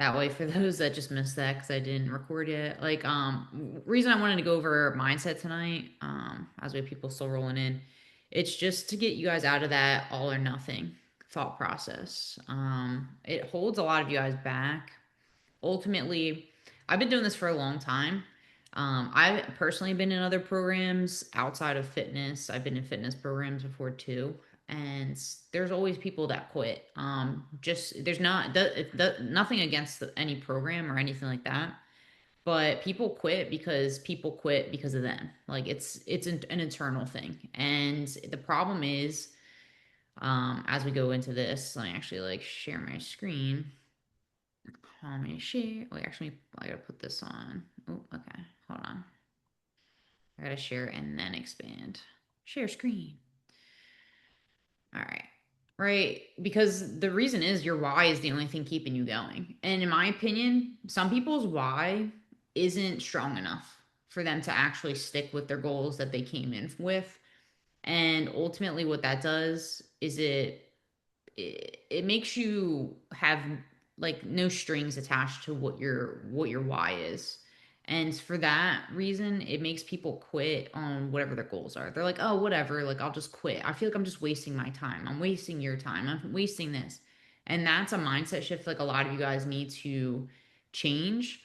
That way, for those that just missed that because I didn't record it, reason I wanted to go over mindset tonight, as we have people still rolling in, it's just to get you guys out of that all or nothing thought process. It holds a lot of you guys back. Ultimately, I've been doing this for a long time. I've personally been in other programs outside of fitness. I've been in fitness programs before too, and there's always people that quit. Just there's not nothing against any program or anything like that, but people quit because people quit because of them. Like it's an internal thing, and the problem is, as we go into this, let me actually like share my screen. Let me share. Wait, actually, I gotta put this on. Oh, okay. Hold on. I gotta share and then expand. Share screen. All right. Right. Because the reason is your why is the only thing keeping you going. And in my opinion, some people's why isn't strong enough for them to actually stick with their goals that they came in with. And ultimately, what that does is it makes you have like no strings attached to what your why is. And for that reason, it makes people quit on whatever their goals are. They're like, oh, whatever, like I'll just quit. I feel like I'm just wasting my time. I'm wasting your time. I'm wasting this. And that's a mindset shift like a lot of you guys need to change.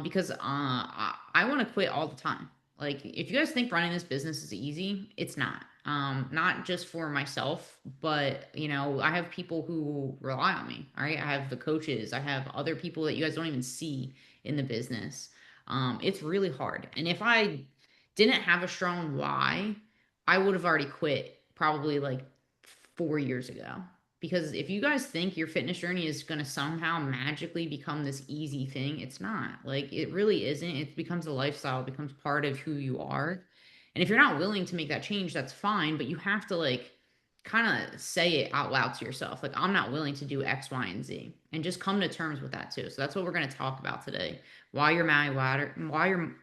Because I want to quit all the time. Like, if you guys think running this business is easy, it's not. Not just for myself, but I have people who rely on me. All right. I have the coaches, I have other people that you guys don't even see in the business. It's really hard. And if I didn't have a strong why, I would have already quit probably like 4 years ago. Because if you guys think your fitness journey is going to somehow magically become this easy thing, it's not. Like, it really isn't. It becomes a lifestyle, it becomes part of who you are. And if you're not willing to make that change, that's fine, but you have to like kind of say it out loud to yourself. Like, I'm not willing to do X, Y, and Z. And just come to terms with that too. So that's what we're going to talk about today. Why your why your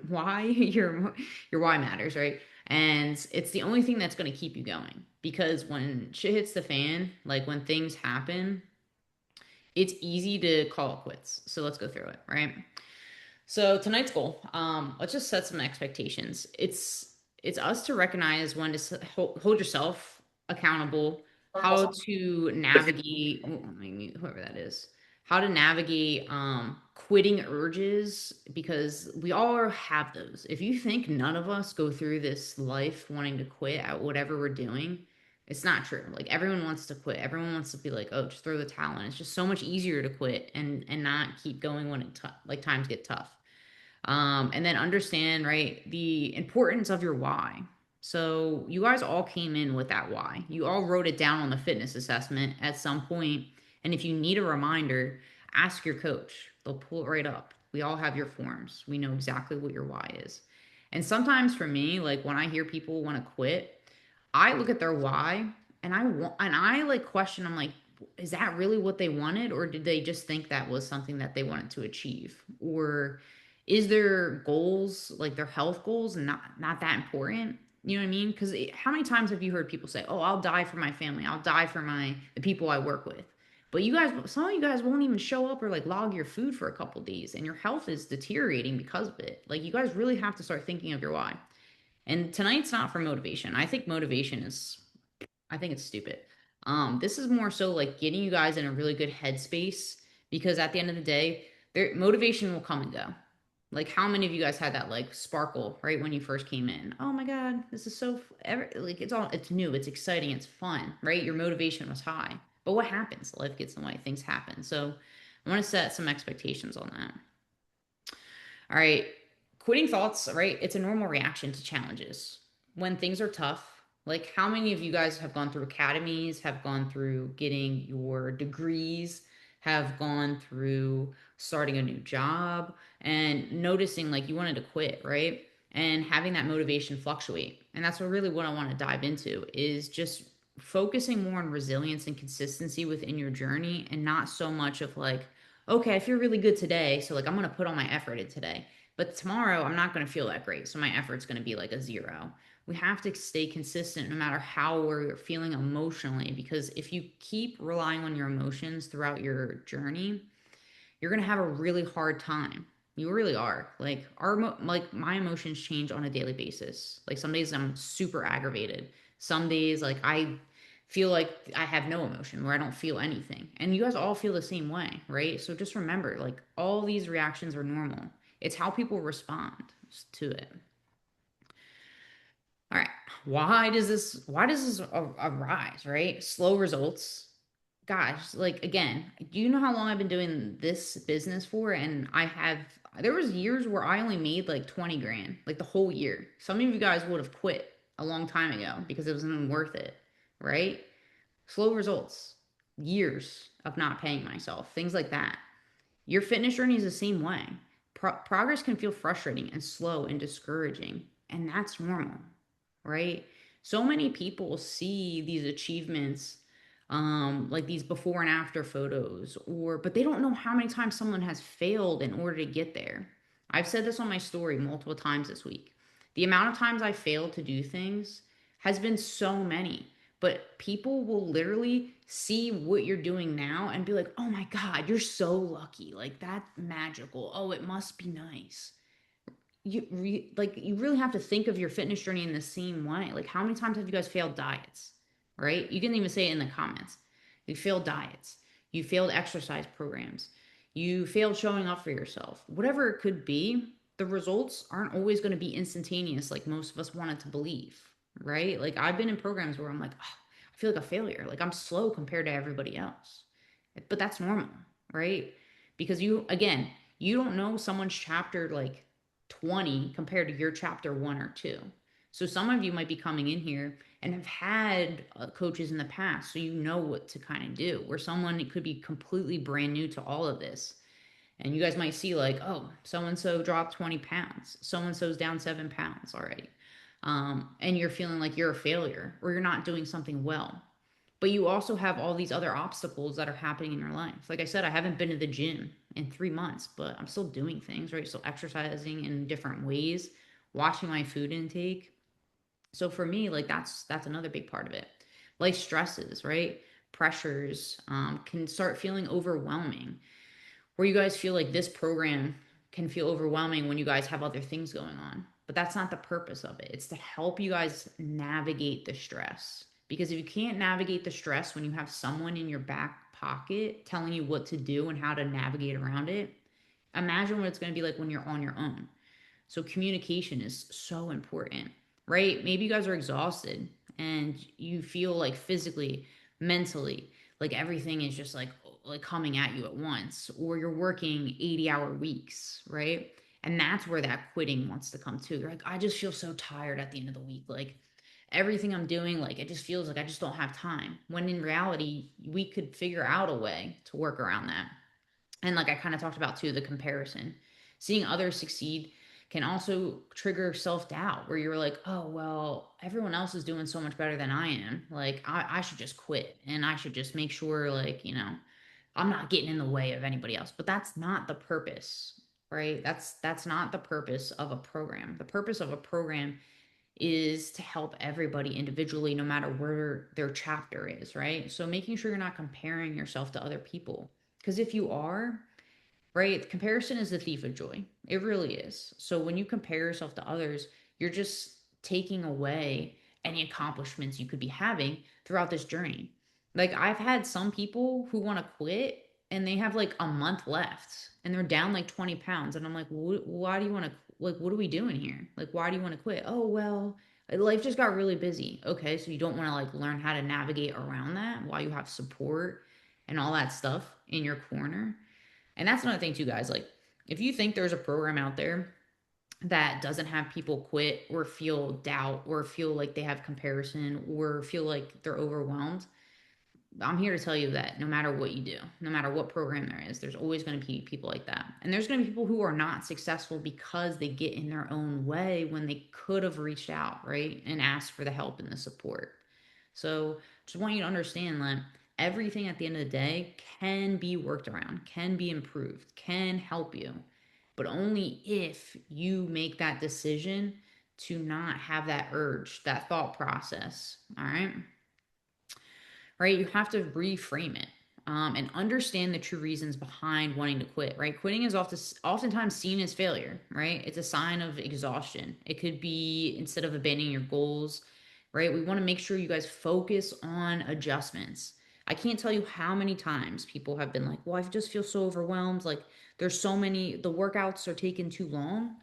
why your why matters, right? And it's the only thing that's going to keep you going. Because when shit hits the fan, like when things happen, it's easy to call it quits. So let's go through it, right? So tonight's goal, let's just set some expectations. It's us to recognize when to hold yourself accountable, how to navigate whoever that is, how to navigate quitting urges, because we all have those. If you think none of us go through this life wanting to quit at whatever we're doing, it's not true. Like, everyone wants to quit. Everyone wants to be like, oh, just throw the towel in. It's just so much easier to quit and not keep going when like times get tough. And then understand, right, the importance of your why. So you guys all came in with that why. You all wrote it down on the fitness assessment at some point. And if you need a reminder, ask your coach. They'll pull it right up. We all have your forms. We know exactly what your why is. And sometimes for me, like when I hear people want to quit, I look at their why and I like question, I'm like, is that really what they wanted, or did they just think that was something that they wanted to achieve? Or is their goals, like their health goals, not that important? You know what I mean? Because how many times have you heard people say, "Oh, I'll die for my family. I'll die for the people I work with." But you guys, some of you guys won't even show up or like log your food for a couple days, and your health is deteriorating because of it. Like, you guys really have to start thinking of your why. And tonight's not for motivation. I think it's stupid. This is more so like getting you guys in a really good headspace, because at the end of the day, their motivation will come and go. Like, how many of you guys had that like sparkle right when you first came in? Oh my God, this is so like it's new, it's exciting, it's fun, right? Your motivation was high. But what happens? Life gets in the way, things happen. So I want to set some expectations on that. All right. Quitting thoughts, right? It's a normal reaction to challenges. When things are tough, like how many of you guys have gone through academies, have gone through getting your degrees, have gone through starting a new job and noticing like you wanted to quit, right? And having that motivation fluctuate. And that's what I want to dive into is just focusing more on resilience and consistency within your journey, and not so much of like, okay, I feel really good today, so like I'm going to put all my effort in today. But tomorrow I'm not going to feel that great, so my effort's going to be like a zero. We have to stay consistent no matter how we're feeling emotionally, because if you keep relying on your emotions throughout your journey, you're going to have a really hard time. You really are. Like like my emotions change on a daily basis. Like some days I'm super aggravated. Some days like I feel like I have no emotion where I don't feel anything. And you guys all feel the same way, right? So just remember like all these reactions are normal. It's how people respond to it. All right. Why does this arise, right? Slow results. Gosh, like again, do you know how long I've been doing this business for? And there was years where I only made like 20 grand, like the whole year. Some of you guys would have quit a long time ago because it wasn't worth it, right? Slow results, years of not paying myself, things like that. Your fitness journey is the same way. Progress can feel frustrating and slow and discouraging, and that's normal, right? So many people see these achievements, like these before and after photos, but they don't know how many times someone has failed in order to get there. I've said this on my story multiple times this week. The amount of times I failed to do things has been so many, but people will literally see what you're doing now and be like, oh my God, you're so lucky. Like that's magical. Oh, it must be nice. You really have to think of your fitness journey in the same way. Like how many times have you guys failed diets? Right? You can even say it in the comments. You failed diets. You failed exercise programs. You failed showing up for yourself. Whatever it could be, the results aren't always going to be instantaneous like most of us wanted to believe, right? Like I've been in programs where I'm like, oh, I feel like a failure. Like I'm slow compared to everybody else. But that's normal, right? Because again, you don't know someone's chapter like 20 compared to your chapter 1 or 2. So some of you might be coming in here and have had coaches in the past, so you know what to kind of do. Where someone could be completely brand new to all of this. And you guys might see like, oh, so and so dropped 20 pounds. So and so's down 7 pounds already. And you're feeling like you're a failure or you're not doing something well. But you also have all these other obstacles that are happening in your life. Like I said, I haven't been to the gym in 3 months, but I'm still doing things, right? Still exercising in different ways, watching my food intake. So for me, like that's another big part of it. Life stresses, right? Pressures can start feeling overwhelming. Where you guys feel like this program can feel overwhelming when you guys have other things going on. But that's not the purpose of it. It's to help you guys navigate the stress. Because if you can't navigate the stress when you have someone in your back pocket telling you what to do and how to navigate around it, imagine what it's going to be like when you're on your own. So communication is so important, right? Maybe you guys are exhausted and you feel like physically, mentally, like everything is just like coming at you at once, or you're working 80-hour weeks, right? And that's where that quitting wants to come too. You're like, I just feel so tired at the end of the week. Like everything I'm doing, like it just feels like I just don't have time. When in reality, we could figure out a way to work around that. And like I kind of talked about too, the comparison. Seeing others succeed can also trigger self-doubt where you're like, oh well, everyone else is doing so much better than I am. Like I should just quit and I should just make sure like, I'm not getting in the way of anybody else. But that's not the purpose, right? That's not the purpose of a program. The purpose of a program is to help everybody individually, no matter where their chapter is, right? So making sure you're not comparing yourself to other people. Because if you are, right, comparison is the thief of joy. It really is. So when you compare yourself to others, you're just taking away any accomplishments you could be having throughout this journey. Like I've had some people who want to quit and they have like a month left and they're down like 20 pounds. And I'm like, why do you want to, like, what are we doing here? Like, why do you want to quit? Oh, well, life just got really busy. Okay. So you don't want to like learn how to navigate around that while you have support and all that stuff in your corner. And that's another thing too, guys. Like, if you think there's a program out there that doesn't have people quit or feel doubt or feel like they have comparison or feel like they're overwhelmed, I'm here to tell you that no matter what you do, no matter what program there is, there's always going to be people like that. And there's going to be people who are not successful because they get in their own way when they could have reached out, right? And asked for the help and the support. So just want you to understand that everything at the end of the day can be worked around, can be improved, can help you, but only if you make that decision to not have that urge, that thought process. All right. Right. You have to reframe it. and understand the true reasons behind wanting to quit, right? Quitting is oftentimes seen as failure, right? It's a sign of exhaustion. It could be instead of abandoning your goals, right? We want to make sure you guys focus on adjustments. I can't tell you how many times people have been like, well, I just feel so overwhelmed. Like, there's so many, the workouts are taking too long,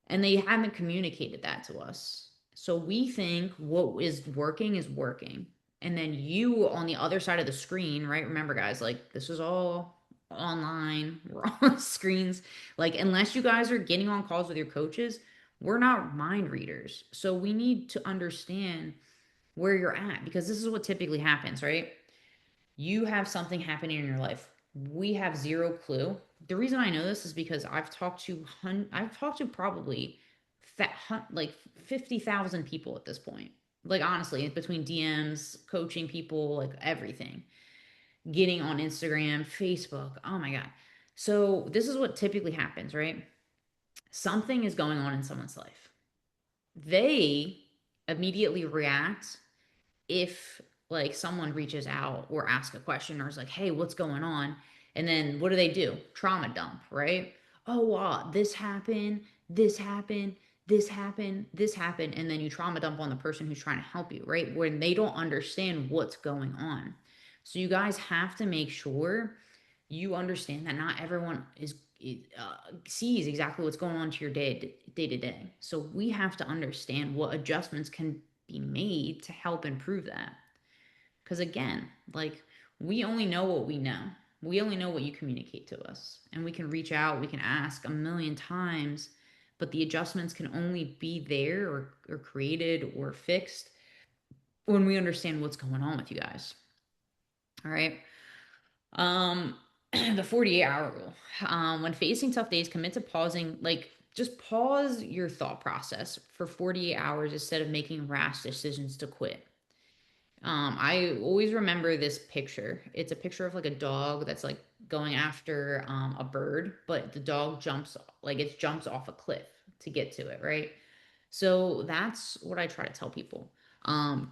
and they haven't communicated that to us. So we think what is working is working. And then you on the other side of the screen, right? Remember, guys, like this is all online, we're on screens. Like, unless you guys are getting on calls with your coaches, we're not mind readers. So we need to understand where you're at, because this is what typically happens, right? You have something happening in your life. We have zero clue. The reason I know this is because I've talked to probably like 50,000 people at this point. Like, honestly, between DMs, coaching people, like everything, getting on Instagram, Facebook. Oh my God. So, this is what typically happens, right? Something is going on in someone's life. They immediately react if like someone reaches out or asks a question or is like, hey, what's going on? And then what do? Trauma dump, right? Oh, this happened, this happened, this happened, this happened. And then you trauma dump on the person who's trying to help you, right? When they don't understand what's going on. So you guys have to make sure you understand that not everyone sees exactly what's going on to your day to day. So we have to understand what adjustments can be made to help improve that. Because again, like, we only know what we know. We only know what you communicate to us. And we can reach out, we can ask a million times, but the adjustments can only be there or created or fixed when we understand what's going on with you guys. All right. Um, the 48-hour rule. When facing tough days, commit to pausing, like, just pause your thought process for 48 hours instead of making rash decisions to quit. I always remember this picture. It's a picture of like a dog that's like going after a bird, but the dog jumps off a cliff to get to it, right? So that's what I try to tell people.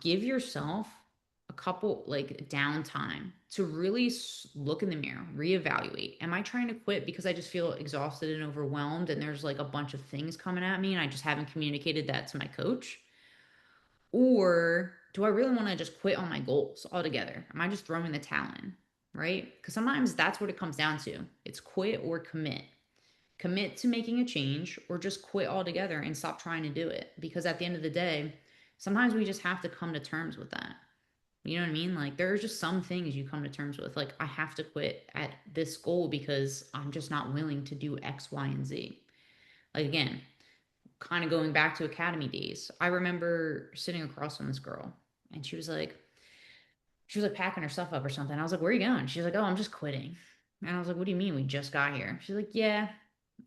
Give yourself a couple like downtime to really look in the mirror, reevaluate. Am I trying to quit because I just feel exhausted and overwhelmed and there's like a bunch of things coming at me and I just haven't communicated that to my coach? Or do I really want to just quit on my goals altogether? Am I just throwing the towel in? Right? Because sometimes that's what it comes down to. It's quit or commit. Commit to making a change or just quit altogether and stop trying to do it. Because at the end of the day, sometimes we just have to come to terms with that. You know what I mean? Like, there's just some things you come to terms with. Like, I have to quit at this goal because I'm just not willing to do X, Y, and Z. Like, again, kind of going back to academy days, I remember sitting across from this girl and she was like packing her stuff up or something. I was like, where are you going? She's like, oh, I'm just quitting. And I was like, what do you mean we just got here? She's like, yeah,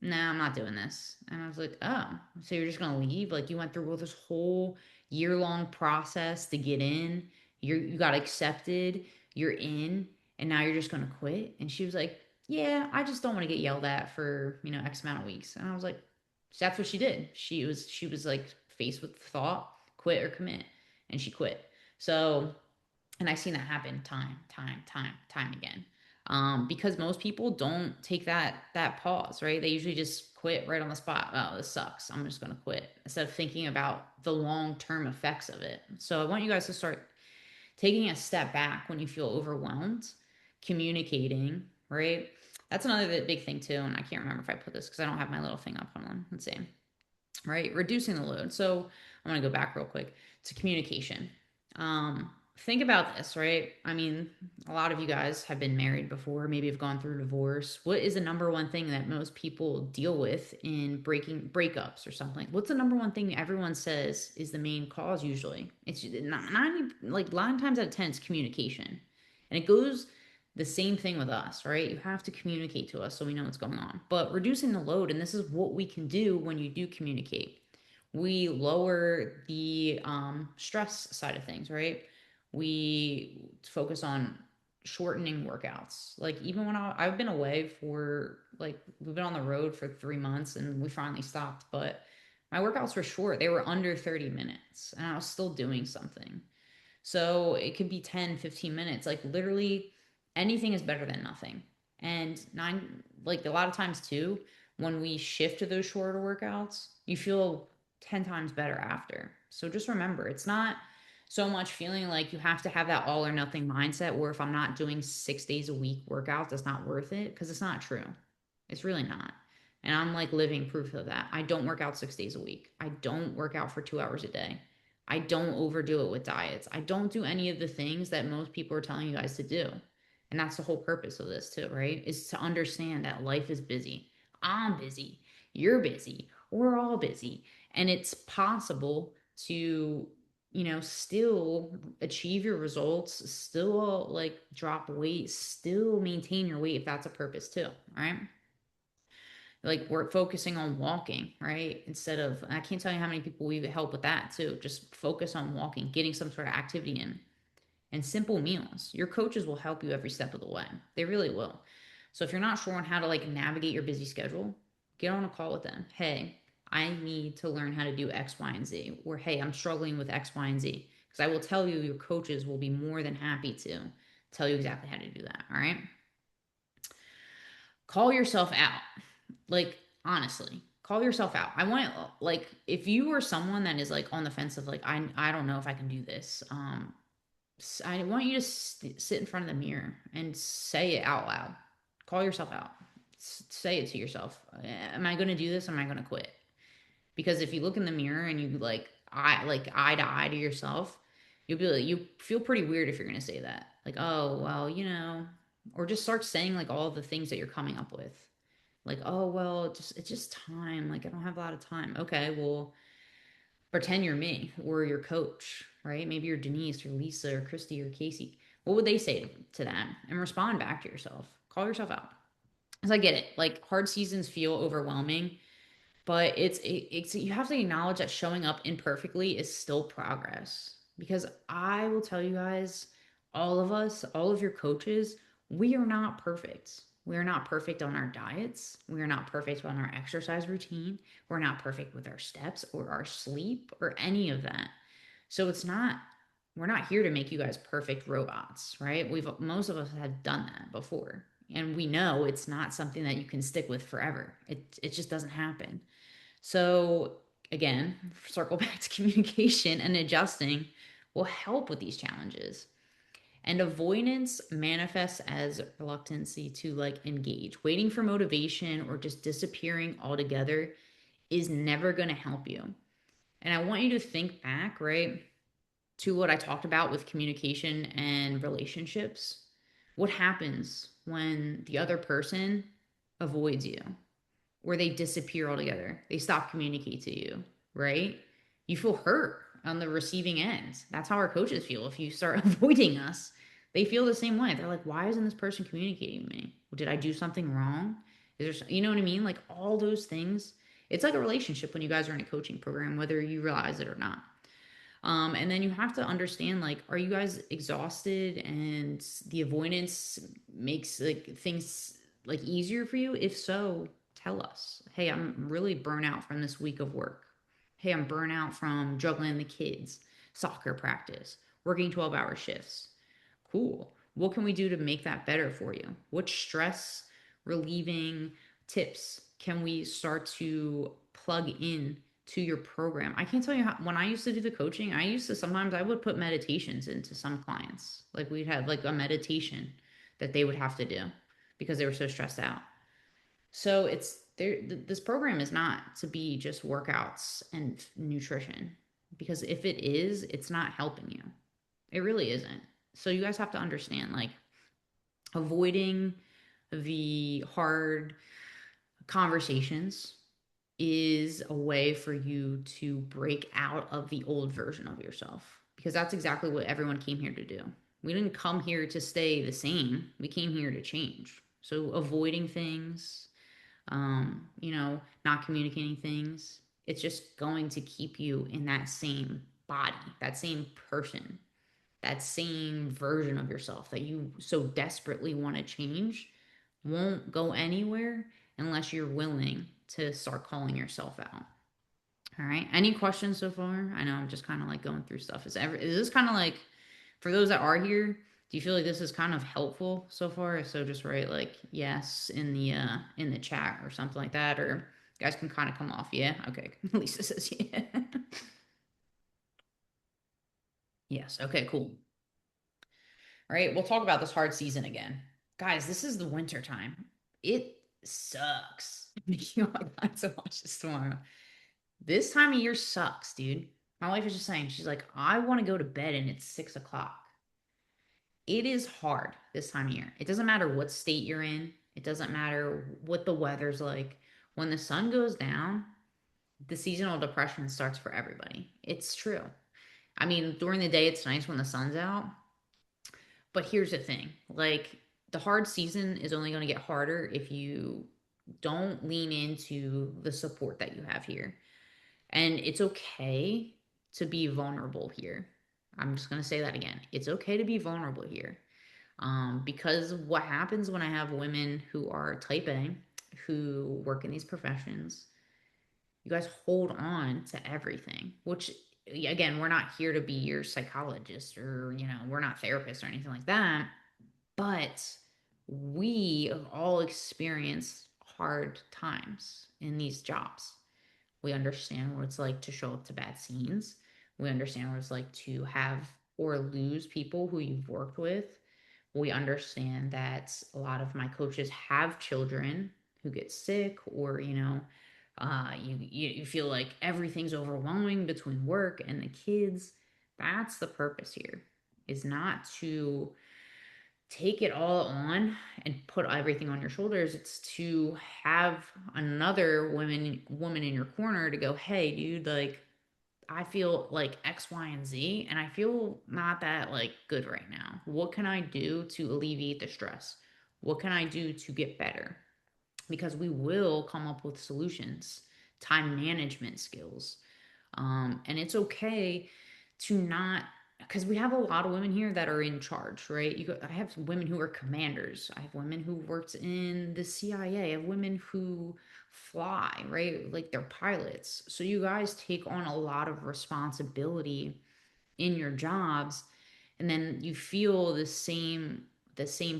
nah, I'm not doing this. And I was like, oh, so you're just gonna leave? Like, you went through all this whole year-long process to get in. You got accepted, you're in, and now you're just gonna quit? And she was like, yeah, I just don't want to get yelled at for, X amount of weeks. And I was like, so that's what she did. She was like faced with the thought, quit or commit, and she quit. So, and I've seen that happen time again. Because most people don't take that pause, right? They usually just quit right on the spot. Oh, this sucks. I'm just gonna quit instead of thinking about the long term effects of it. So I want you guys to start taking a step back when you feel overwhelmed, communicating, right? That's another big thing too. And I can't remember if I put this because I don't have my little thing up on. Let's see. Right, reducing the load. So I'm gonna go back real quick to communication. Think about this, right? I mean, a lot of you guys have been married before, maybe have gone through divorce. What is the number one thing that most people deal with in breaking breakups or something? What's the number one thing everyone says is the main cause usually? It's not 90, like 9 times out of 10, it's communication. And it goes the same thing with us, right? You have to communicate to us so we know what's going on. But reducing the load, and this is what we can do when you do communicate. We lower the stress side of things, right? We focus on shortening workouts. Like, even when I've been away for, like, we've been on the road for 3 months and we finally stopped, but my workouts were short. They were under 30 minutes and I was still doing something. So it could be 10, 15 minutes. Like, literally, Anything is better than nothing. And like a lot of times too, when we shift to those shorter workouts, you feel 10 times better after. So just remember, it's not so much feeling like you have to have that all or nothing mindset where if I'm not doing 6 days a week workouts, it's not worth it, because it's not true. It's really not. And I'm like living proof of that. I don't work out 6 days a week. I don't work out for 2 hours a day. I don't overdo it with diets. I don't do any of the things that most people are telling you guys to do. And that's the whole purpose of this, too, right? Is to understand that life is busy. I'm busy. You're busy. We're all busy. And it's possible to, still achieve your results, still like drop weight, still maintain your weight if that's a purpose, too, right? Like we're focusing on walking, right? Instead of, I can't tell you how many people we help with that too. Just focus on walking, getting some sort of activity in, and simple meals. Your coaches will help you every step of the way. They really will. So if you're not sure on how to like navigate your busy schedule, get on a call with them. Hey, I need to learn how to do X, Y, and Z. Or hey, I'm struggling with X, Y, and Z. Because I will tell you, your coaches will be more than happy to tell you exactly how to do that. All right. Call yourself out. Like, honestly, call yourself out. I want, like, if you are someone that is like on the fence of like, I don't know if I can do this. I want you to sit in front of the mirror and say it out loud. Call yourself out. Say it to yourself. Am I going to do this? Am I going to quit? Because if you look in the mirror and you like eye to eye to yourself, you'll be like, you feel pretty weird if you're going to say that. Like, oh, well, or just start saying like all the things that you're coming up with. Like, oh, well, it's just time. Like, I don't have a lot of time. Okay, well, pretend you're me or your coach, right? Maybe you're Denise or Lisa or Christy or Casey. What would they say to that? And respond back to yourself. Call yourself out. Because I get it. Like hard seasons feel overwhelming, but it's you have to acknowledge that showing up imperfectly is still progress. Because I will tell you guys, all of us, all of your coaches, we are not perfect. We are not perfect on our diets. We are not perfect on our exercise routine. We're not perfect with our steps or our sleep or any of that. So we're not here to make you guys perfect robots, right? Most of us have done that before. And we know it's not something that you can stick with forever. It just doesn't happen. So, again, circle back to communication and adjusting will help with these challenges. And avoidance manifests as reluctancy to like engage. Waiting for motivation or just disappearing altogether is never going to help you. And I want you to think back, right, to what I talked about with communication and relationships. What happens when the other person avoids you? Where they disappear altogether. They stop communicating to you, right? You feel hurt on the receiving end. That's how our coaches feel. If you start avoiding us, they feel the same way. They're like, why isn't this person communicating with me? Did I do something wrong? Is there, you know what I mean? Like all those things. It's like a relationship when you guys are in a coaching program, whether you realize it or not. And then you have to understand, like, are you guys exhausted and the avoidance makes like things like easier for you? If so, tell us. Hey, I'm really burnt out from this week of work. Hey, I'm burnt out from juggling the kids, soccer practice, working 12-hour shifts. Cool. What can we do to make that better for you? What stress relieving tips can we start to plug in to your program? I can't tell you how, when I used to do the coaching, I used to sometimes I would put meditations into some clients. Like we'd have like a meditation that they would have to do because they were so stressed out. So it's there. This program is not to be just workouts and nutrition because if it is, it's not helping you. It really isn't. So you guys have to understand like avoiding the hard conversations is a way for you to break out of the old version of yourself because that's exactly what everyone came here to do. We didn't come here to stay the same. We came here to change. So avoiding things, not communicating things, it's just going to keep you in that same body, that same person, that same version of yourself that you so desperately want to change won't go anywhere unless you're willing to start calling yourself out. All right. Any questions so far? I know I'm just kind of like going through stuff. Is this kind of like for those that are here? Do you feel like this is kind of helpful so far? So just write like yes in the chat or something like that, or you guys can kind of come off. Yeah, okay. Lisa says yeah. Yes. Okay. Cool. All right. We'll talk about this hard season again, guys. This is the winter time. It sucks. You got to watch this tomorrow. This time of year sucks, dude. My wife is just saying, she's like, I want to go to bed and it's 6 o'clock. It is hard this time of year. It doesn't matter what state you're in, it doesn't matter what the weather's like. When the sun goes down, the seasonal depression starts for everybody. It's true. I mean, during the day, it's nice when the sun's out. But here's the thing, like, the hard season is only going to get harder if you don't lean into the support that you have here. And it's okay to be vulnerable here. I'm just going to say that again. It's okay to be vulnerable here. Because what happens when I have women who are type A, who work in these professions, you guys hold on to everything, which again, we're not here to be your psychologist or, we're not therapists or anything like that, but we have all experienced hard times in these jobs. We understand what it's like to show up to bad scenes. We understand what it's like to have or lose people who you've worked with. We understand that a lot of my coaches have children who get sick, or you feel like everything's overwhelming between work and the kids. That's the purpose here, is not to take it all on and put everything on your shoulders. It's to have another woman in your corner to go, hey dude, like, I feel like X, Y, and Z, and I feel not that like good right now. What can I do to alleviate the stress? What can I do to get better? Because we will come up with solutions, time management skills. And it's okay to not, because we have a lot of women here that are in charge, right? I have women who are commanders. I have women who worked in the CIA. I have women who fly, right? Like they're pilots. So you guys take on a lot of responsibility in your jobs, and then you feel the same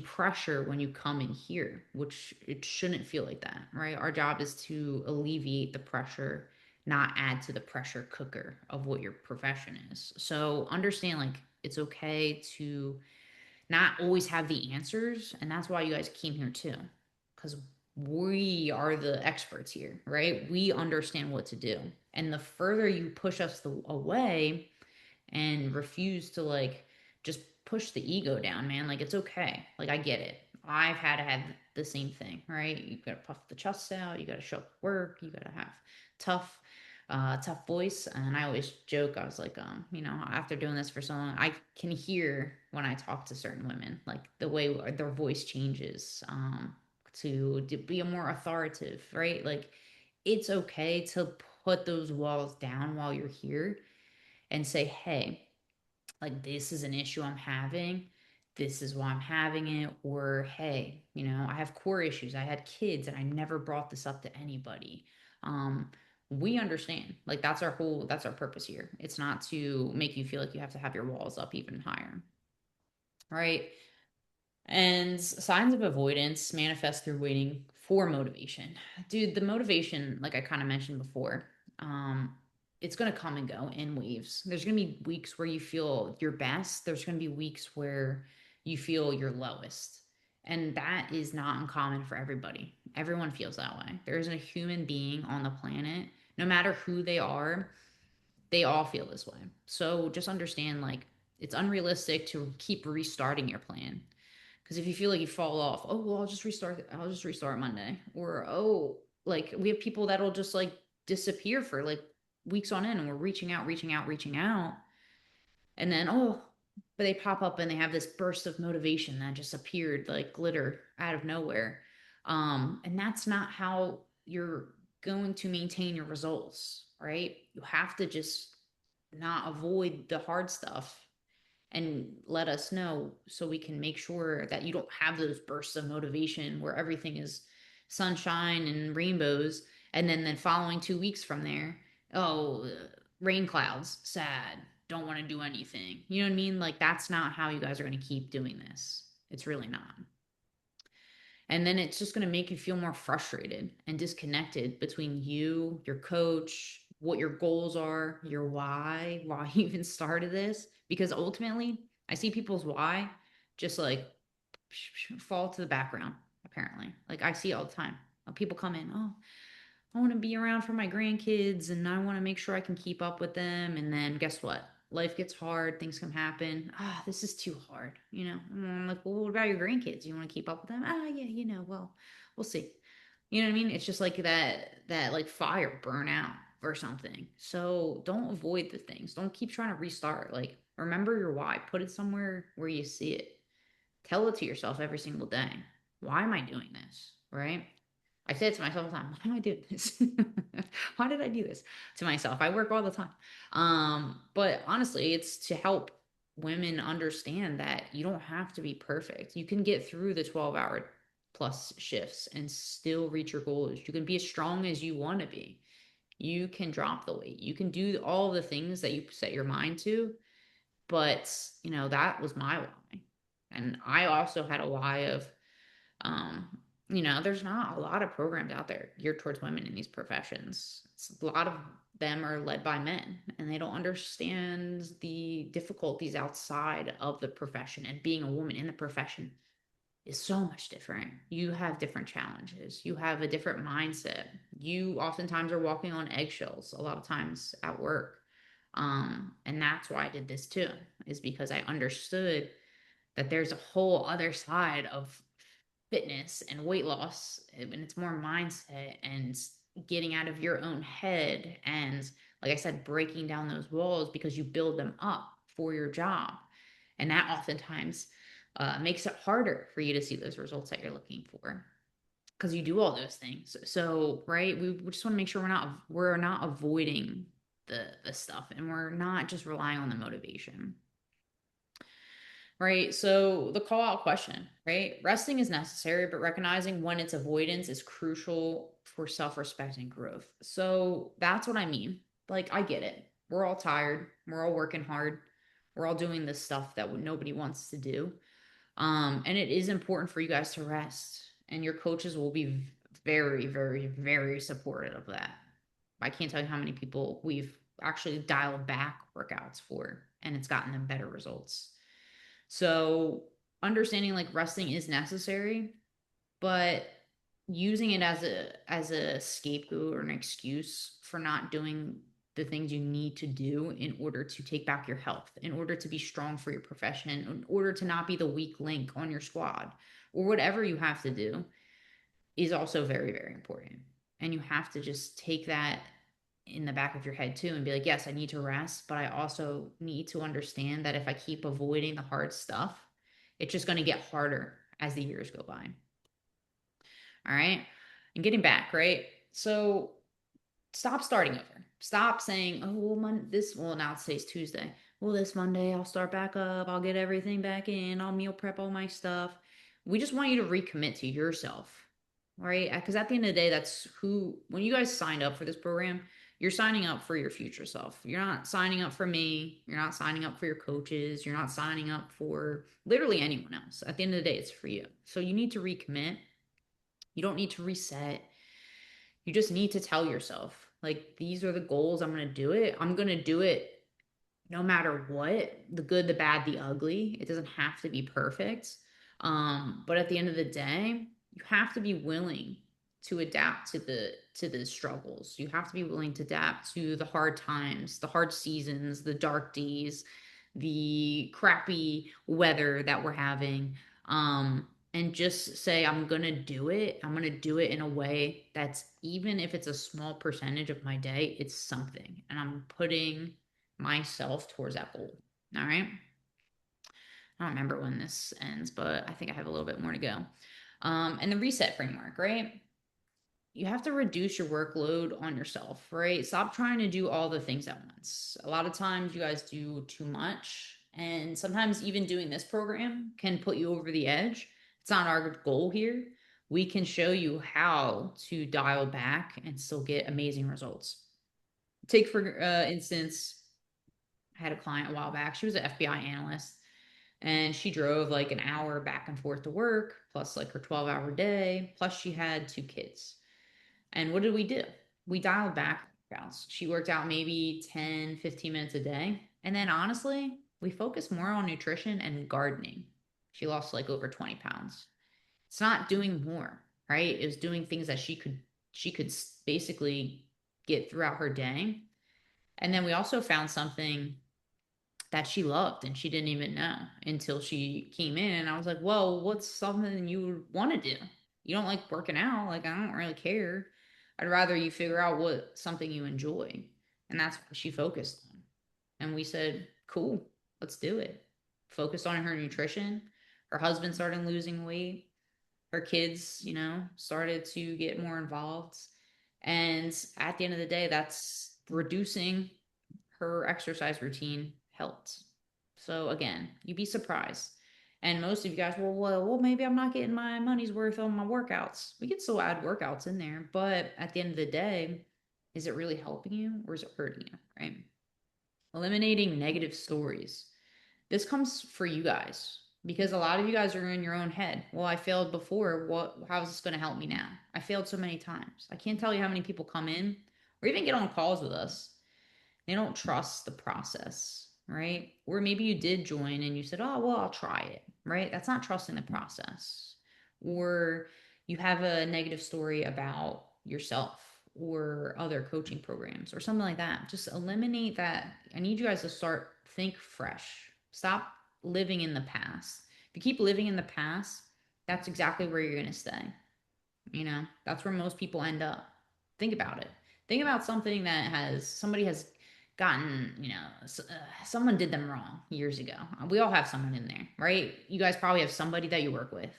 pressure when you come in here, which it shouldn't feel like that, right? Our job is to alleviate the pressure, not add to the pressure cooker of what your profession is. So understand, like, it's okay to not always have the answers, and that's why you guys came here too, because we are the experts here, right? We understand what to do, and the further you push us away and refuse to, like, just push the ego down, man. Like, it's okay. Like, I get it. I've had to have the same thing, right? You gotta puff the chest out, you gotta show up at work, you gotta have tough, tough voice. And I always joke, I was like, after doing this for so long, I can hear when I talk to certain women, like the way their voice changes, to be a more authoritative, right? Like, it's okay to put those walls down while you're here and say, hey, like, this is an issue I'm having. This is why I'm having it. Or, hey, I have core issues. I had kids and I never brought this up to anybody. Um, we understand. Like, that's our purpose here. It's not to make you feel like you have to have your walls up even higher. Right. And signs of avoidance manifest through waiting for motivation. Dude, the motivation, like I kind of mentioned before, um, it's going to come and go in waves. There's going to be weeks where you feel your best, there's going to be weeks where you feel your lowest. And that is not uncommon for everybody. Everyone feels that way. There isn't a human being on the planet, no matter who they all feel this way. So just understand, like, it's unrealistic to keep restarting your plan. Because if you feel like you fall off, oh well, I'll just restart Monday. Or, oh, like, we have people that'll just like disappear for like weeks on end, and we're reaching out, reaching out, reaching out. And then, oh, but they pop up and they have this burst of motivation that just appeared like glitter out of nowhere. And that's not how you're going to maintain your results, right? You have to just not avoid the hard stuff and let us know, so we can make sure that you don't have those bursts of motivation where everything is sunshine and rainbows, and then following 2 weeks from there, oh, rain clouds, sad. don't want to do anything. You know what I mean? Like, that's not how you guys are going to keep doing this. It's really not. And then it's just going to make you feel more frustrated and disconnected between you, your coach, what your goals are, your why you even started this. Because ultimately, I see people's why just like fall to the background, apparently. Like, I see all the time. People come in, oh, I want to be around for my grandkids and I want to make sure I can keep up with them. And then guess what? Life gets hard, things can happen. Ah, this is too hard, you know. And I'm like, well, what about your grandkids? You want to keep up with them? Ah, yeah, well, we'll see. You know what I mean? It's just like that like fire burn out or something. So don't avoid the things. Don't keep trying to restart. Like, remember your why. Put it somewhere where you see it. Tell it to yourself every single day. Why am I doing this? Right? I say it to myself all the time. Why am I doing this? Why did I do this to myself? I work all the time. But honestly, it's to help women understand that you don't have to be perfect. You can get through the 12-hour plus shifts and still reach your goals. You can be as strong as you want to be. You can drop the weight. You can do all the things that you set your mind to. But, that was my why. And I also had a why of um, there's not a lot of programs out there geared towards women in these professions. A lot of them are led by men and they don't understand the difficulties outside of the profession. And being a woman in the profession is so much different. You have different challenges, you have a different mindset. You oftentimes are walking on eggshells a lot of times at work. And that's why I did this too, is because I understood that there's a whole other side of fitness and weight loss, and it's more mindset and getting out of your own head, and like I said, breaking down those walls because you build them up for your job. And that oftentimes makes it harder for you to see those results that you're looking for because you do all those things. So right, we just want to make sure we're not avoiding the stuff, and we're not just relying on the motivation. Right. So the call out question, right? Resting is necessary, but recognizing when it's avoidance is crucial for self respect and growth. So that's what I mean. Like, I get it. We're all tired. We're all working hard. We're all doing this stuff that nobody wants to do. And it is important for you guys to rest, and your coaches will be very, very, very supportive of that. I can't tell you how many people we've actually dialed back workouts for, and it's gotten them better results. So understanding like resting is necessary, but using it as a scapegoat or an excuse for not doing the things you need to do in order to take back your health, in order to be strong for your profession, in order to not be the weak link on your squad, or whatever you have to do, is also very, very important. And you have to just take that in the back of your head too and be like, yes, I need to rest, but I also need to understand that if I keep avoiding the hard stuff, it's just going to get harder as the years go by. All right. And getting back, right? So stop starting over. Stop saying, oh, well, now today's Tuesday. Well, this Monday I'll start back up. I'll get everything back in. I'll meal prep all my stuff. We just want you to recommit to yourself, right? Because at the end of the day, when you guys signed up for this program, you're signing up for your future self. You're not signing up for me. You're not signing up for your coaches. You're not signing up for literally anyone else. At the end of the day, it's for you. So you need to recommit. You don't need to reset. You just need to tell yourself, like, these are the goals. I'm going to do it. I'm going to do it no matter what, the good, the bad, the ugly. It doesn't have to be perfect. But at the end of the day, you have to be willing to adapt to the struggles. You have to be willing to adapt to the hard times, the hard seasons, the dark days, the crappy weather that we're having. And just say, I'm gonna do it. I'm gonna do it in a way that's, even if it's a small percentage of my day, it's something. And I'm putting myself towards that goal. All right. I don't remember when this ends, but I think I have a little bit more to go. And the reset framework, right? You have to reduce your workload on yourself, right? Stop trying to do all the things at once. A lot of times you guys do too much. And sometimes even doing this program can put you over the edge. It's not our goal here. We can show you how to dial back and still get amazing results. Take, for instance, I had a client a while back. She was an FBI analyst and she drove like an hour back and forth to work, plus like her 12-hour day, plus she had two kids. And what did we do? We dialed back workouts. She worked out maybe 10, 15 minutes a day. And then honestly, we focused more on nutrition and gardening. She lost like over 20 pounds. It's not doing more, right? It was doing things that she could basically get throughout her day. And then we also found something that she loved and she didn't even know until she came in. And I was like, well, what's something you would want to do? You don't like working out. Like, I don't really care. I'd rather you figure out what something you enjoy. And that's what she focused on. And we said, cool, let's do it. Focused on her nutrition. Her husband started losing weight. Her kids, started to get more involved. And at the end of the day, that's reducing her exercise routine helped. So again, you'd be surprised. And most of you guys, well, maybe I'm not getting my money's worth on my workouts. We can still add workouts in there, but at the end of the day, is it really helping you or is it hurting you? Right? Eliminating negative stories. This comes for you guys because a lot of you guys are in your own head. Well, I failed before. How is this going to help me now? I failed so many times. I can't tell you how many people come in or even get on calls with us. They don't trust the process, right? Or maybe you did join and you said, oh, well, I'll try it, right? That's not trusting the process. Or you have a negative story about yourself or other coaching programs or something like that. Just eliminate that. I need you guys to start think fresh. Stop living in the past. If you keep living in the past, that's exactly where you're going to stay. That's where most people end up. Think about it. Think about something that somebody has gotten, someone did them wrong years ago. We all have someone in there, right? You guys probably have somebody that you work with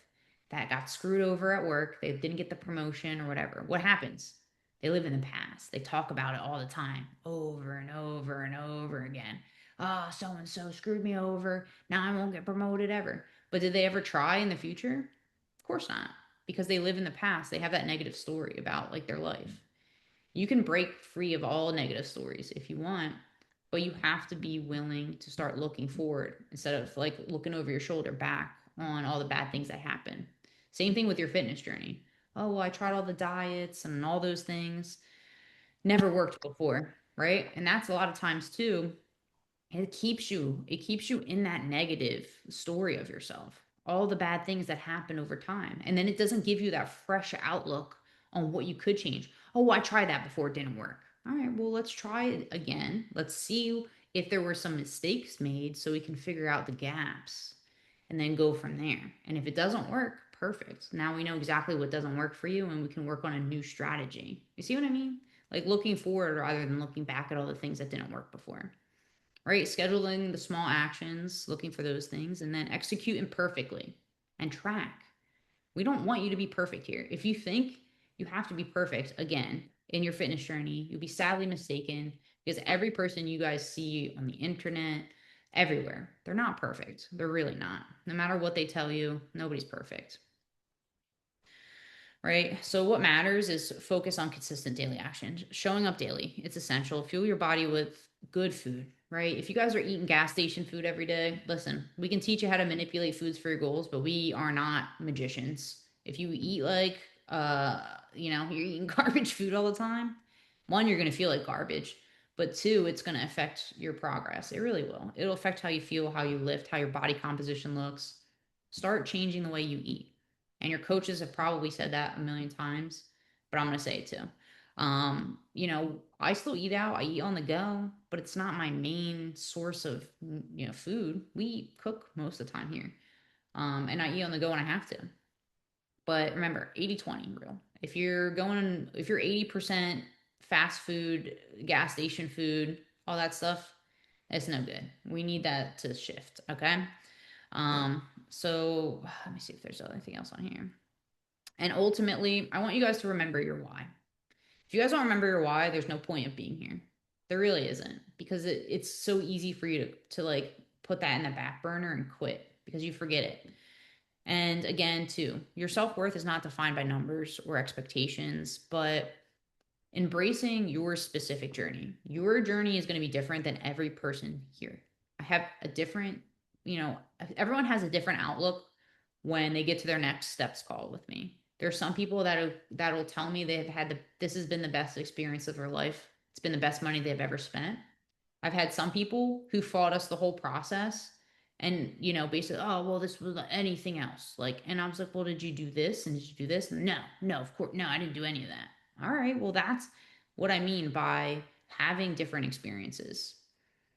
that got screwed over at work. They didn't get the promotion or whatever. What happens? They live in the past. They talk about it all the time, over and over and over again. Oh, so and so screwed me over. Now I won't get promoted ever. But did they ever try in the future? Of course not, because they live in the past. They have that negative story about like their life. You can break free of all negative stories if you want, but you have to be willing to start looking forward instead of like looking over your shoulder back on all the bad things that happen. Same thing with your fitness journey. Oh, well, I tried all the diets and all those things. Never worked before, right? And that's a lot of times too. It keeps you in that negative story of yourself, all the bad things that happen over time. And then it doesn't give you that fresh outlook on what you could change. Oh, I tried that before, it didn't work. All right, well, let's try it again. Let's see if there were some mistakes made so we can figure out the gaps and then go from there. And if it doesn't work, perfect. Now we know exactly what doesn't work for you and we can work on a new strategy. You see what I mean? Like looking forward rather than looking back at all the things that didn't work before, right? Scheduling the small actions, looking for those things, and then execute imperfectly and track. We don't want you to be perfect here. If you think you have to be perfect again in your fitness journey, you'll be sadly mistaken because every person you guys see on the internet, everywhere, they're not perfect. They're really not. No matter what they tell you, nobody's perfect, right? So what matters is focus on consistent daily action. Showing up daily, it's essential. Fuel your body with good food, right? If you guys are eating gas station food every day, listen, we can teach you how to manipulate foods for your goals, but we are not magicians. If you eat like you're eating garbage food all the time, one, you're going to feel like garbage, but two, it's going to affect your progress. It really will. It'll affect how you feel, how you lift, how your body composition looks. Start changing the way you eat. And your coaches have probably said that a million times, but I'm going to say it too. I still eat out. I eat on the go, but it's not my main source of, food. We cook most of the time here. And I eat on the go when I have to. But remember, 80/20 rule. If you're 80% fast food, gas station food, all that stuff, it's no good. We need that to shift. Okay. So let me see if there's anything else on here. And ultimately, I want you guys to remember your why. If you guys don't remember your why, there's no point of being here. There really isn't because it's so easy for you to like put that in the back burner and quit because you forget it. And again, too, your self worth is not defined by numbers or expectations, but embracing your specific journey. Your journey is going to be different than every person here. I have a different, everyone has a different outlook when they get to their next steps call with me. There's some people that'll tell me they've had this has been the best experience of their life. It's been the best money they've ever spent. I've had some people who fought us the whole process and, basically, oh, well, this was anything else. Like, and I was like, well, did you do this? And did you do this? No, no, of course, no, I didn't do any of that. All right, well, that's what I mean by having different experiences.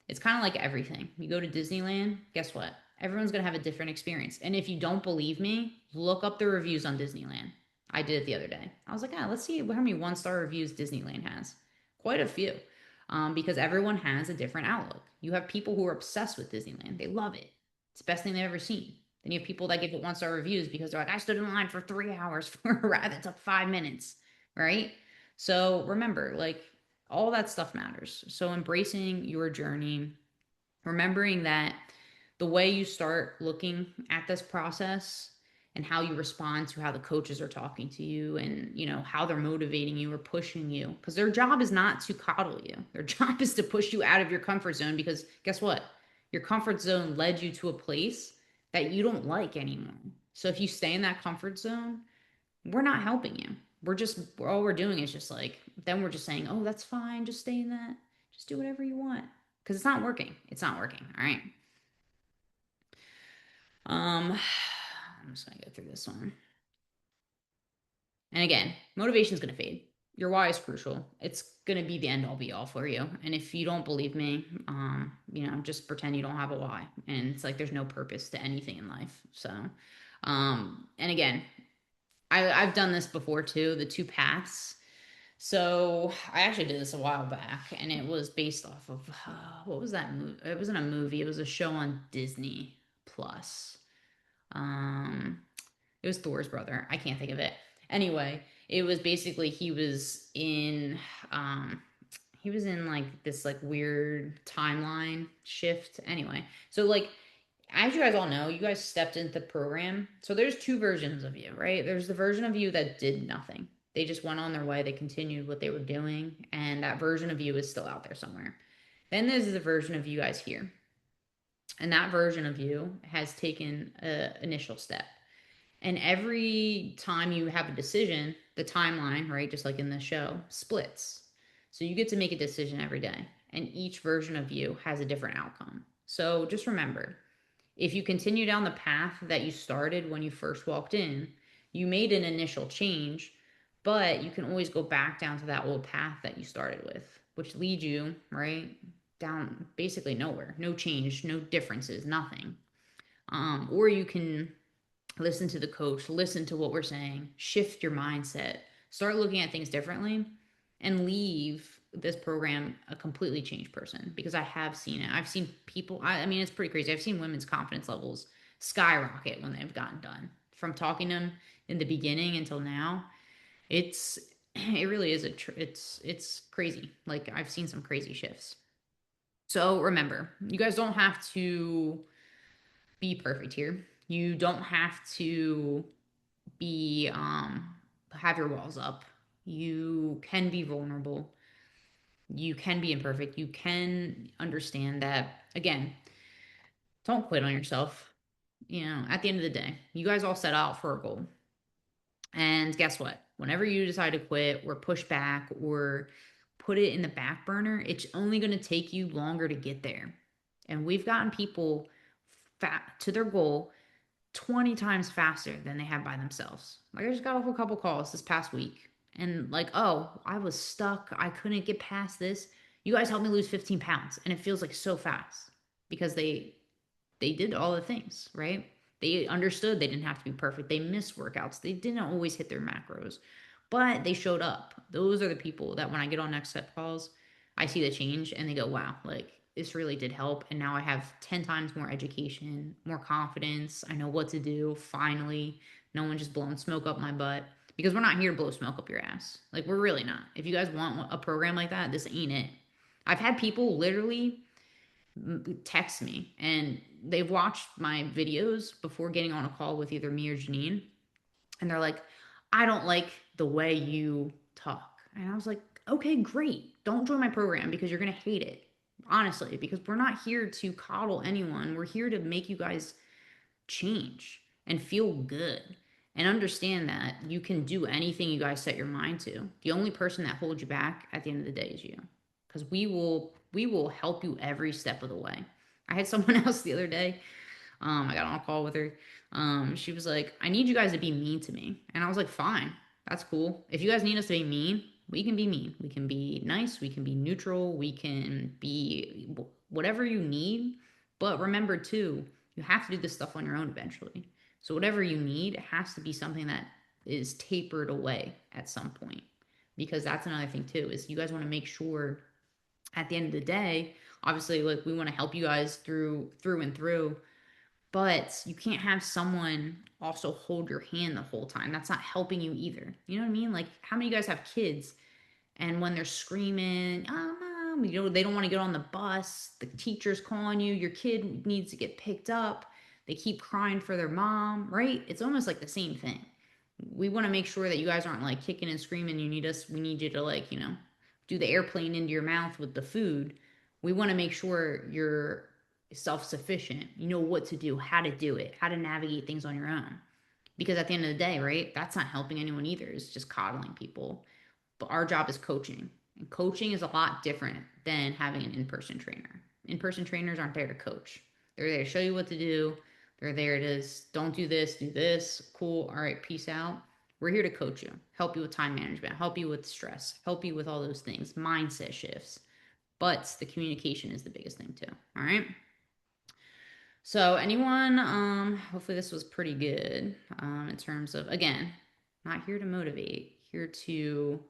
It's kind of like everything. You go to Disneyland, guess what? Everyone's going to have a different experience. And if you don't believe me, look up the reviews on Disneyland. I did it the other day. I was like, let's see how many one-star reviews Disneyland has. Quite a few, because everyone has a different outlook. You have people who are obsessed with Disneyland. They love it. It's the best thing they've ever seen. Then you have people that give it one-star reviews because they're like, I stood in line for 3 hours for a ride that took 5 minutes, right? So remember, like, all that stuff matters. So embracing your journey, remembering that the way you start looking at this process and how you respond to how the coaches are talking to you and how they're motivating you or pushing you, because their job is not to coddle you. Their job is to push you out of your comfort zone, because guess what? Your comfort zone led you to a place that you don't like anymore. So if you stay in that comfort zone, we're not helping you. All we're doing is just like, then we're just saying, oh, that's fine, just stay in that, just do whatever you want, because it's not working. It's not working. All right. I'm just gonna go through this one. And again, motivation is gonna fade. Your why is crucial. It's gonna be the end all be all for you. And if you don't believe me, just pretend you don't have a why. And it's like there's no purpose to anything in life. So, and again, I've done this before too, the two paths. So I actually did this a while back, and it was based off of what was that movie? It wasn't a movie. It was a show on Disney Plus. Um, it was Thor's brother. I can't think of it. Anyway, it was basically um, he was in like this like weird timeline shift. Anyway, so like as you guys all know, you guys stepped into the program. So there's two versions of you, right? There's the version of you that did nothing. They just went on their way, they continued what they were doing, and that version of you is still out there somewhere. Then there's the version of you guys here. And that version of you has taken an initial step. And every time you have a decision, the timeline, right, just like in the show, splits. So you get to make a decision every day. And each version of you has a different outcome. So just remember, if you continue down the path that you started when you first walked in, you made an initial change, but you can always go back down to that old path that you started with, which leads you, right, down basically nowhere. No change, no differences, nothing. Or you can listen to the coach, listen to what we're saying, shift your mindset, start looking at things differently, and leave this program a completely changed person, because I have seen it. I've seen people, I mean, it's pretty crazy. I've seen women's confidence levels skyrocket when they've gotten done. From talking to them in the beginning until now, it really is it's crazy. Like, I've seen some crazy shifts. So remember, you guys don't have to be perfect here. You don't have to be have your walls up. You can be vulnerable. You can be imperfect. You can understand that, again, don't quit on yourself. At the end of the day, you guys all set out for a goal. And guess what? Whenever you decide to quit or push back or put it in the back burner, it's only going to take you longer to get there. And we've gotten people to their goal 20 times faster than they have by themselves. Like, I just got off a couple calls this past week, and like, oh, I was stuck. I couldn't get past this. You guys helped me lose 15 pounds. And it feels like so fast because they did all the things, right? They understood they didn't have to be perfect. They missed workouts. They didn't always hit their macros, but they showed up. Those are the people that when I get on next step calls, I see the change and they go, wow, like this really did help. And now I have 10 times more education, more confidence. I know what to do. Finally, no one just blowing smoke up my butt, because we're not here to blow smoke up your ass. Like, we're really not. If you guys want a program like that, this ain't it. I've had people literally text me and they've watched my videos before getting on a call with either me or Janine. And they're like, I don't like the way you talk. And I was like, Okay, great. Don't join my program because you're going to hate it. Honestly, because we're not here to coddle anyone. We're here to make you guys change and feel good and understand that you can do anything you guys set your mind to. The only person that holds you back at the end of the day is you. Because we will help you every step of the way. I had someone else the other day. I got on a call with her. She was like, I need you guys to be mean to me. And I was like, fine, that's cool. If you guys need us to be mean, we can be mean. We can be nice. We can be neutral. We can be whatever you need. But remember, too, you have to do this stuff on your own eventually. So, whatever you need, it has to be something that is tapered away at some point. Because that's another thing, too, is you guys want to make sure at the end of the day, obviously, like we want to help you guys through and through, but you can't have someone also hold your hand the whole time. That's not helping you either. You know what I mean? Like, how many of you guys have kids and when they're screaming, oh, mom, they don't want to get on the bus, the teacher's calling you, your kid needs to get picked up, they keep crying for their mom, right? It's almost like the same thing. We want to make sure that you guys aren't like kicking and screaming. We need you to, like, do the airplane into your mouth with the food. We want to make sure you're self sufficient. You know what to do, how to do it, how to navigate things on your own. Because at the end of the day, right, that's not helping anyone either. It's just coddling people. But our job is coaching. And coaching is a lot different than having an in person trainer. In person trainers aren't there to coach, they're there to show you what to do. They're there to don't do this, do this. Cool. All right, peace out. We're here to coach you, help you with time management, help you with stress, help you with all those things, mindset shifts. But the communication is the biggest thing, too. All right. So, anyone, hopefully this was pretty good in terms of, again, not here to motivate, here to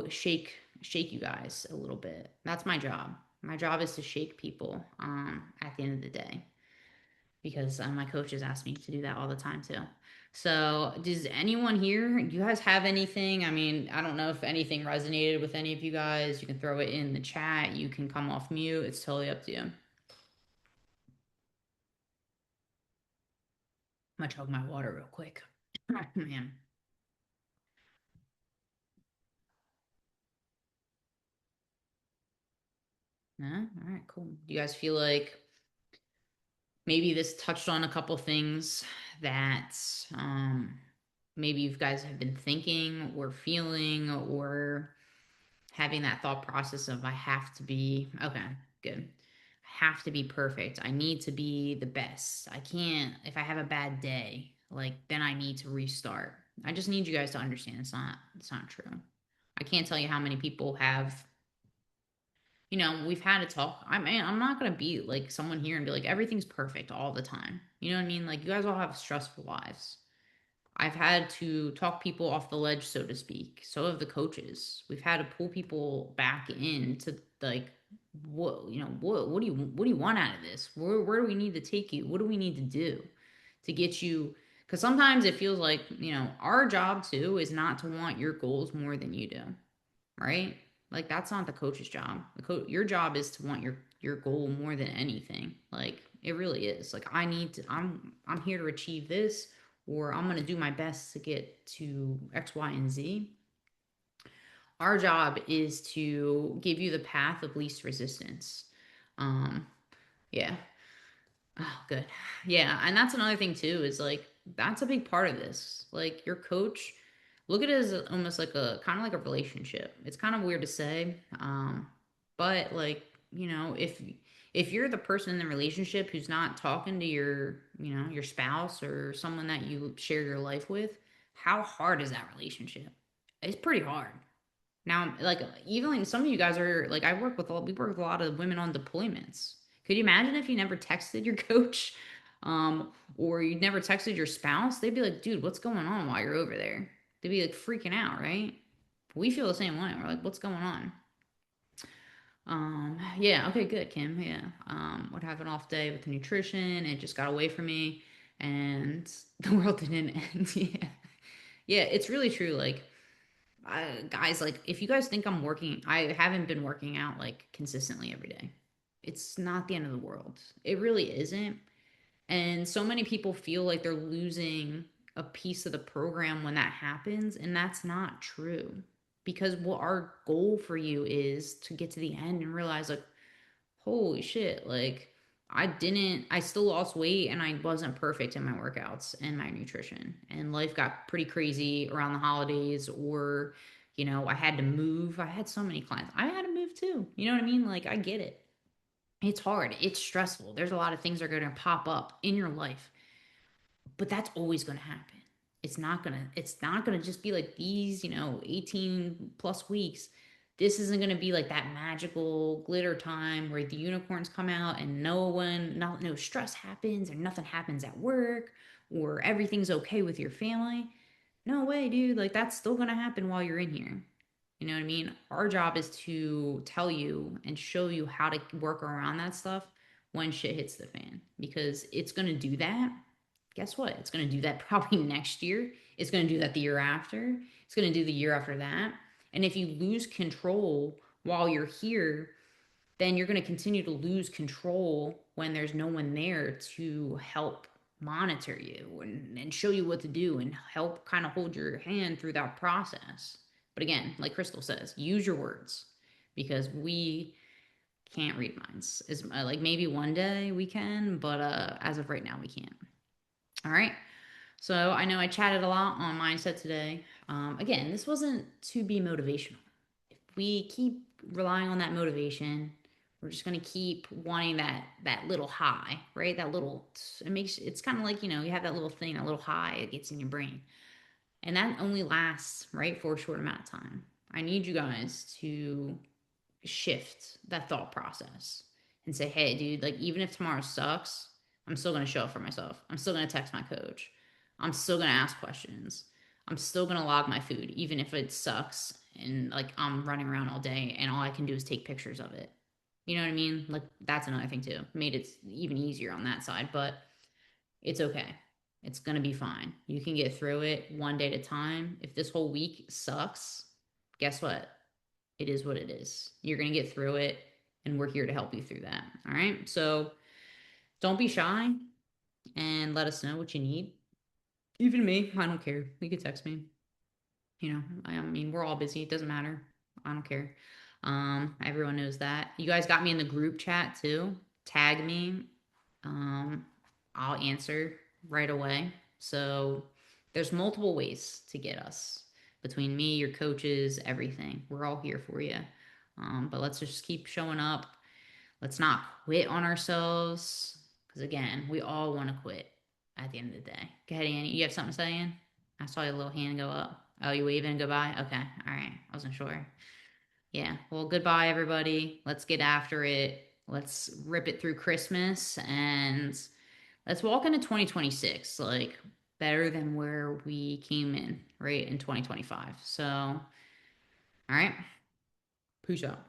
shake you guys a little bit. That's my job. My job is to shake people at the end of the day because my coaches ask me to do that all the time too. So, does anyone here, do you guys have anything? I mean, I don't know if anything resonated with any of you guys. You can throw it in the chat. You can come off mute. It's totally up to you. I'm gonna chug my water real quick. Man. Yeah. All right. Cool. Do you guys feel like maybe this touched on a couple things that maybe you guys have been thinking or feeling or having that thought process of I have to be okay, good. I have to be perfect. I need to be the best. I can't if I have a bad day, like then I need to restart. I just need you guys to understand it's not true. I can't tell you how many people have, we've had a talk. I mean, I'm not gonna be like someone here and be like everything's perfect all the time. You know what I mean? Like you guys all have stressful lives. I've had to talk people off the ledge, so to speak. So have the coaches. We've had to pull people back in to like, what do you want out of this? Where do we need to take you? What do we need to do to get you? Because sometimes it feels like, our job too is not to want your goals more than you do, right? Like that's not the coach's job. Your job is to want your goal more than anything. Like it really is. Like I'm here to achieve this, or I'm gonna do my best to get to X, Y, and Z. Our job is to give you the path of least resistance. Um, yeah. Oh, good. Yeah, and that's another thing too, is like that's a big part of this. Like your coach, look at it as almost like a kind of like a relationship. It's kind of weird to say, but like, if you're the person in the relationship who's not talking to your spouse or someone that you share your life with, how hard is that relationship? It's pretty hard. Now, like even like some of you guys are like we work with a lot of women on deployments. Could you imagine if you never texted your coach, or you never texted your spouse? They'd be like, "Dude, what's going on while you're over there?" They'd be like freaking out, right? We feel the same way. We're like, "What's going on?" Yeah, okay, good, Kim. Yeah. Would have an off day with the nutrition. It just got away from me, and the world didn't end. Yeah, yeah, it's really true. Like guys, like if you guys think I haven't been working out like consistently every day. It's not the end of the world. It really isn't. And so many people feel like they're losing a piece of the program when that happens, and that's not true. because what our goal for you is to get to the end and realize, like, holy shit, like, I still lost weight and I wasn't perfect in my workouts and my nutrition. And life got pretty crazy around the holidays, or, I had to move. I had so many clients. I had to move too. You know what I mean? Like, I get it. It's hard. It's stressful. There's a lot of things that are going to pop up in your life, but that's always going to happen. It's not going to just be like these, 18 plus weeks. This isn't going to be like that magical glitter time where the unicorns come out and no stress happens or nothing happens at work or everything's okay with your family. No way, dude. Like, that's still going to happen while you're in here. You know what I mean? Our job is to tell you and show you how to work around that stuff when shit hits the fan, because it's going to do that. Guess what? It's going to do that probably next year. It's going to do that the year after. It's going to do the year after that. And if you lose control while you're here, then you're going to continue to lose control when there's no one there to help monitor you and show you what to do and help kind of hold your hand through that process. But again, like Crystal says, use your words, because we can't read minds. Is like, maybe one day we can, but as of right now, we can't. All right. So I know I chatted a lot on mindset today. Again, this wasn't to be motivational. If we keep relying on that motivation, we're just gonna keep wanting that little high, right? That little, it's kind of like, you have that little thing, that little high that gets in your brain, and that only lasts, right, for a short amount of time. I need you guys to shift that thought process and say, hey, dude, like, even if tomorrow sucks, I'm still going to show up for myself. I'm still going to text my coach. I'm still going to ask questions. I'm still going to log my food, even if it sucks and like I'm running around all day and all I can do is take pictures of it. You know what I mean? Like, that's another thing too. Made it even easier on that side, but it's okay. It's going to be fine. You can get through it one day at a time. If this whole week sucks, guess what? It is what it is. You're going to get through it, and we're here to help you through that. All right. So don't be shy and let us know what you need. Even me, I don't care. You could text me. I mean, we're all busy. It doesn't matter. I don't care. Everyone knows that. You guys got me in the group chat too. Tag me. Um, I'll answer right away. So there's multiple ways to get us, between me, your coaches, everything. We're all here for you. But let's just keep showing up. Let's not quit on ourselves. Because again, we all want to quit at the end of the day. Go ahead, Annie. You have something to say, Ann? I saw your little hand go up. Oh, you waving and goodbye? Okay. All right. I wasn't sure. Yeah. Well, goodbye, everybody. Let's get after it. Let's rip it through Christmas and let's walk into 2026 like better than where we came in, right? In 2025. So, all right. Peace out.